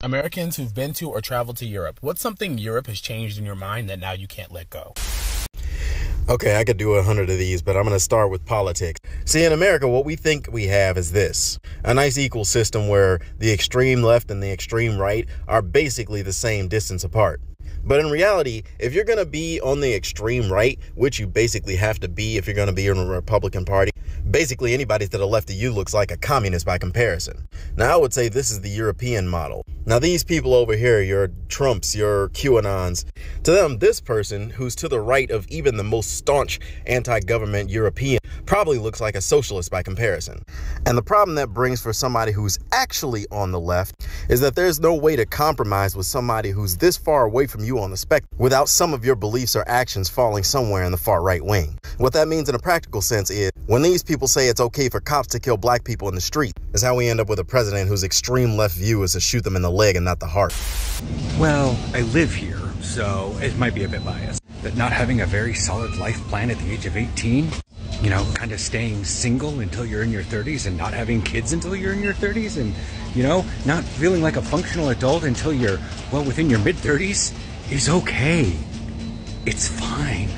Americans who've been to or traveled to Europe, what's something Europe has changed in your mind that now you can't let go? Okay, I could do 100 of these, but I'm going to start with politics. See, in America, what we think we have is this: a nice equal system where the extreme left and the extreme right are basically the same distance apart. But in reality, if you're going to be on the extreme right, which you basically have to be if you're going to be in the Republican Party, basically anybody to the left of you looks like a communist by comparison. Now, I would say this is the European model. Now, these people over here, your Trumps, your QAnons, to them, this person who's to the right of even the most staunch anti-government European probably looks like a socialist by comparison. And the problem that brings for somebody who's actually on the left is that there's no way to compromise with somebody who's this far away from you on the spectrum without some of your beliefs or actions falling somewhere in the far right wing. What that means in a practical sense is when these people say it's okay for cops to kill black people in the street, is how we end up with a president whose extreme left view is to shoot them in the leg and not the heart. Well, I live here, so it might be a bit biased. But not having a very solid life plan at the age of 18, you know, kind of staying single until you're in your 30s and not having kids until you're in your 30s and, you know, not feeling like a functional adult until you're, well, within your mid-30s is okay. It's fine.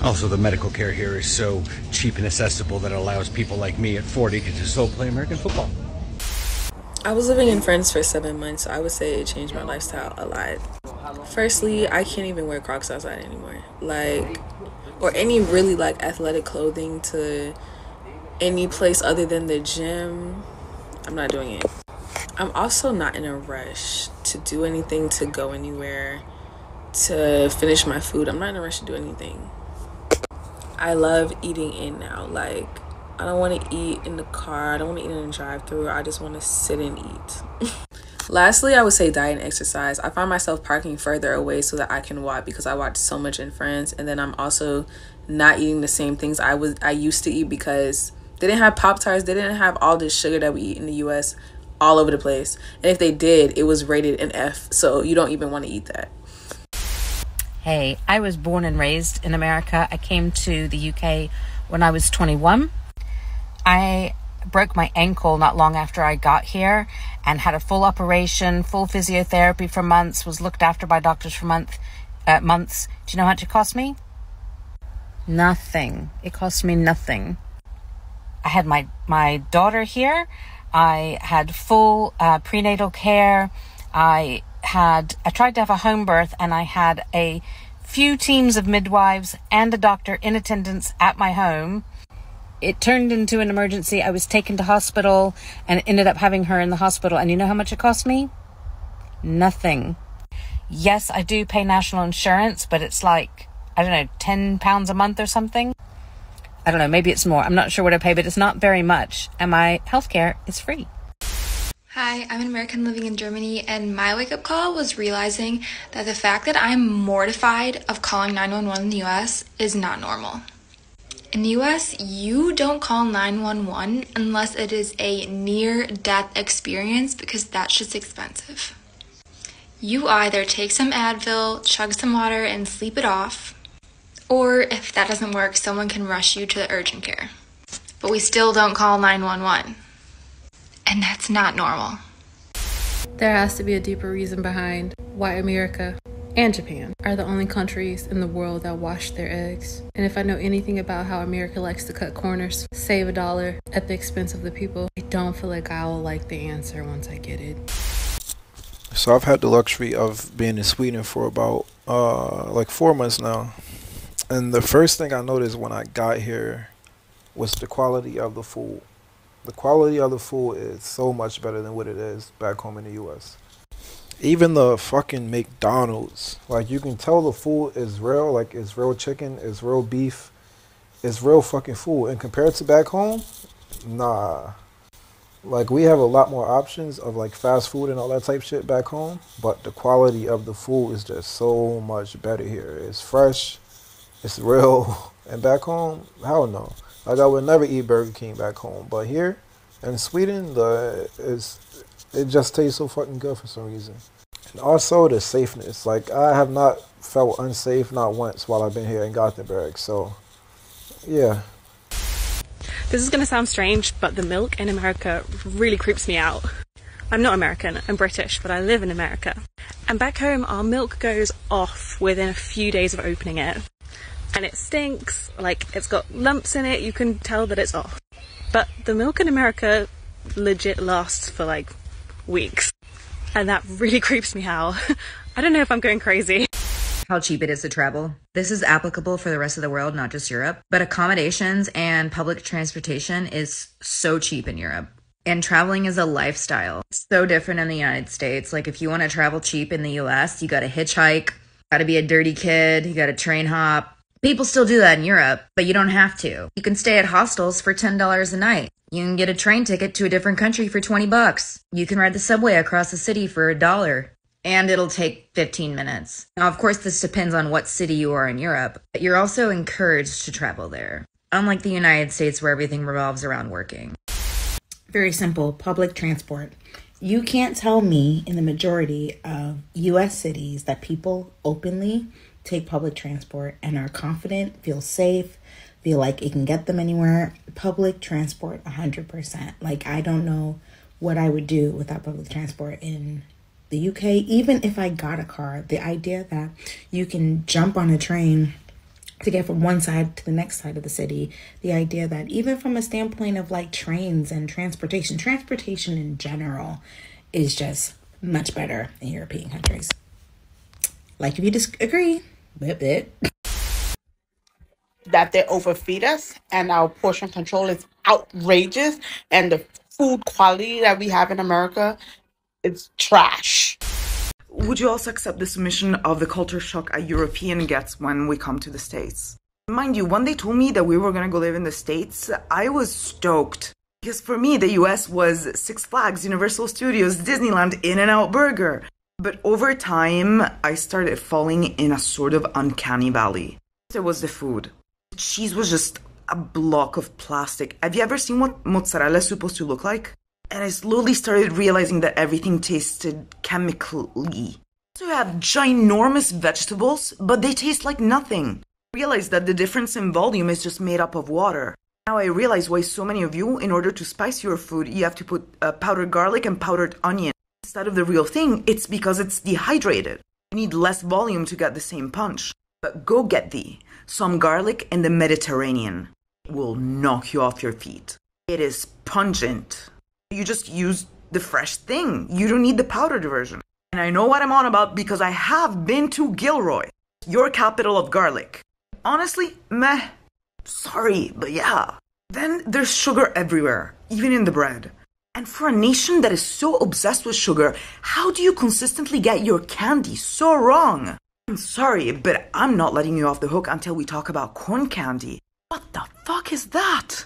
Also, the medical care here is so cheap and accessible that it allows people like me at 40 to just so play American football. I was living in France for 7 months, so I would say it changed my lifestyle a lot. Firstly, I can't even wear Crocs outside anymore. Or any really athletic clothing to any place other than the gym. I'm not doing it. I'm also not in a rush to do anything, to go anywhere, to finish my food. I'm not in a rush to do anything. I love eating in now. I don't want to eat in the car. I don't want to eat in a drive-thru. I just want to sit and eat. Lastly, I would say diet and exercise. I find myself parking further away so that I can walk because I watch so much in France. And then I'm also not eating the same things I used to eat because they didn't have Pop-Tarts. They didn't have all this sugar that we eat in the U.S. all over the place. And if they did, it was rated an F. So you don't even want to eat that. Hey, I was born and raised in America. I came to the UK when I was 21. I broke my ankle not long after I got here and had a full operation, full physiotherapy for months, was looked after by doctors for months. Do you know how much it cost me? Nothing. It cost me nothing. I had my daughter here. I had full prenatal care. I tried to have a home birth, and I had a few teams of midwives and a doctor in attendance at my home. It turned into an emergency. I was taken to hospital and ended up having her in the hospital. And you know how much it cost me? Nothing. Yes, I do pay national insurance, but it's I don't know, £10 a month or something. I don't know, maybe it's more. I'm not sure what I pay, but it's not very much. And my healthcare is free. Hi, I'm an American living in Germany, and my wake-up call was realizing that the fact that I'm mortified of calling 911 in the US is not normal. In the US, you don't call 911 unless it is a near-death experience because that shit's expensive. You either take some Advil, chug some water, and sleep it off, or if that doesn't work, someone can rush you to the urgent care. But we still don't call 911. And that's not normal. There has to be a deeper reason behind why America and Japan are the only countries in the world that wash their eggs. And if I know anything about how America likes to cut corners, save $1 at the expense of the people, I don't feel like I will like the answer once I get it. So I've had the luxury of being in Sweden for about 4 months now. And the first thing I noticed when I got here was the quality of the food. The quality of the food is so much better than what it is back home in the US. Even the fucking McDonald's, you can tell the food is real, it's real chicken, it's real beef, it's real fucking food. And compared to back home, nah. We have a lot more options of fast food and all that type shit back home, but the quality of the food is just so much better here. It's fresh, it's real, and back home, hell no. I would never eat Burger King back home, but here in Sweden, it just tastes so fucking good for some reason. And also the safeness. I have not felt unsafe not once while I've been here in Gothenburg. So, yeah. This is going to sound strange, but the milk in America really creeps me out. I'm not American, I'm British, but I live in America. And back home, our milk goes off within a few days of opening it. And it stinks, like it's got lumps in it, you can tell that it's off. But the milk in America legit lasts for like weeks. And that really creeps me out. I don't know if I'm going crazy. How cheap it is to travel. This is applicable for the rest of the world, not just Europe. But accommodations and public transportation is so cheap in Europe. And traveling is a lifestyle. It's so different in the United States. Like if you want to travel cheap in the US, you got to hitchhike, got to be a dirty kid, you got to train hop. People still do that in Europe, but you don't have to. You can stay at hostels for $10 a night. You can get a train ticket to a different country for $20. You can ride the subway across the city for $1. And it'll take 15 minutes. Now, of course, this depends on what city you are in Europe, but you're also encouraged to travel there. Unlike the United States where everything revolves around working. Very simple, public transport. You can't tell me in the majority of U.S. cities that people openly take public transport and are confident, feel safe, feel like it can get them anywhere. Public transport, 100%. Like, I don't know what I would do without public transport in the UK. Even if I got a car, the idea that you can jump on a train to get from one side to the next side of the city, the idea that even from a standpoint of like trains and transportation in general is just much better in European countries. Like if you disagree, whip it. That they overfeed us and our portion control is outrageous, and the food quality that we have in America, it's trash. Would you also accept the submission of the culture shock a European gets when we come to the States? Mind you, when they told me that we were gonna go live in the States, I was stoked. Because for me, the US was Six Flags, Universal Studios, Disneyland, In-N-Out Burger. But over time, I started falling in a sort of uncanny valley. It was the food. Cheese was just a block of plastic. Have you ever seen what mozzarella is supposed to look like? And I slowly started realizing that everything tasted chemically. So you have ginormous vegetables, but they taste like nothing. I realized that the difference in volume is just made up of water. Now I realize why so many of you, in order to spice your food, you have to put powdered garlic and powdered onion instead of the real thing. It's because it's dehydrated. You need less volume to get the same punch. But go get thee some garlic in the Mediterranean. It will knock you off your feet. It is pungent. You just use the fresh thing. You don't need the powdered version. And I know what I'm on about because I have been to Gilroy, your capital of garlic. Honestly, meh. Sorry, but yeah. Then there's sugar everywhere, even in the bread. And for a nation that is so obsessed with sugar, how do you consistently get your candy so wrong? I'm sorry, but I'm not letting you off the hook until we talk about corn candy. What the fuck is that?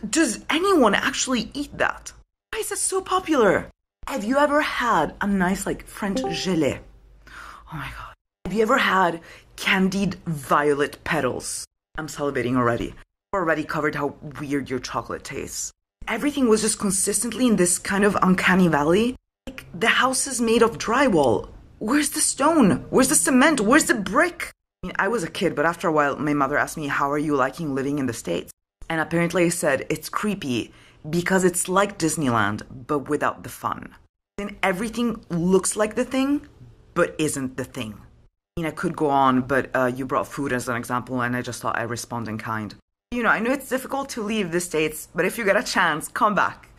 Does anyone actually eat that? Why is it so popular? Have you ever had a nice like French gelée? Oh my god. Have you ever had candied violet petals? I'm salivating already. I've already covered how weird your chocolate tastes. Everything was just consistently in this kind of uncanny valley. Like the house is made of drywall. Where's the stone? Where's the cement? Where's the brick? I mean, I was a kid, but after a while my mother asked me, how are you liking living in the States? And apparently I said, it's creepy because it's like Disneyland, but without the fun. And everything looks like the thing, but isn't the thing. I mean, I could go on, but you brought food as an example, and I just thought I'd respond in kind. You know, I know it's difficult to leave the States, but if you get a chance, come back.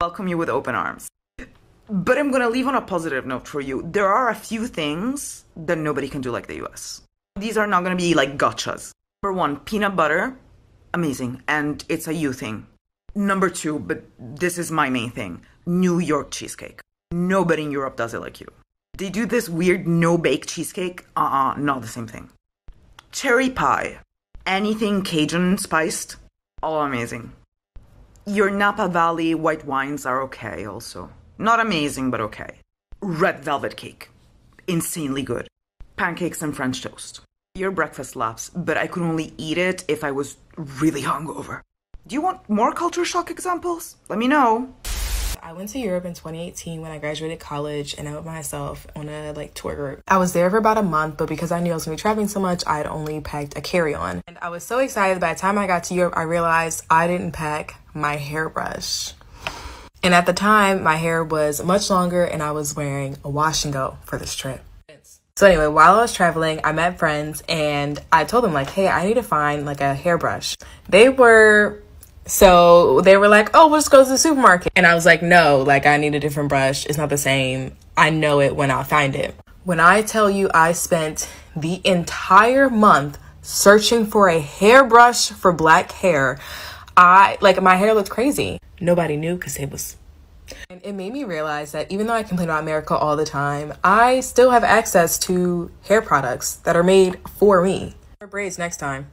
Welcome you with open arms. But I'm gonna leave on a positive note for you. There are a few things that nobody can do like the US. These are not gonna be like gotchas. Number one, peanut butter. Amazing, and it's a you thing. Number two, but this is my main thing, New York cheesecake. Nobody in Europe does it like you. They do this weird no-bake cheesecake. Not the same thing. Cherry pie. Anything Cajun spiced, all amazing. Your Napa Valley white wines are okay also. Not amazing, but okay. Red velvet cake. Insanely good. Pancakes and French toast. Your breakfast laps, but I could only eat it if I was really hungover. Do you want more culture shock examples? Let me know. I went to Europe in 2018 when I graduated college, and I went by myself on a tour group. I was there for about a month, but because I knew I was going to be traveling so much, I had only packed a carry-on. And I was so excited by the time I got to Europe, I realized I didn't pack my hairbrush. And at the time, my hair was much longer and I was wearing a wash and go for this trip. So anyway, while I was traveling, I met friends and I told them like, hey, I need to find like a hairbrush. They were like, oh, we'll just go to the supermarket. And I was like, no, like I need a different brush. It's not the same. I know it when I find it. When I tell you I spent the entire month searching for a hairbrush for black hair, my hair looked crazy. Nobody knew because it was. And it made me realize that even though I complain about America all the time, I still have access to hair products that are made for me. Braids next time.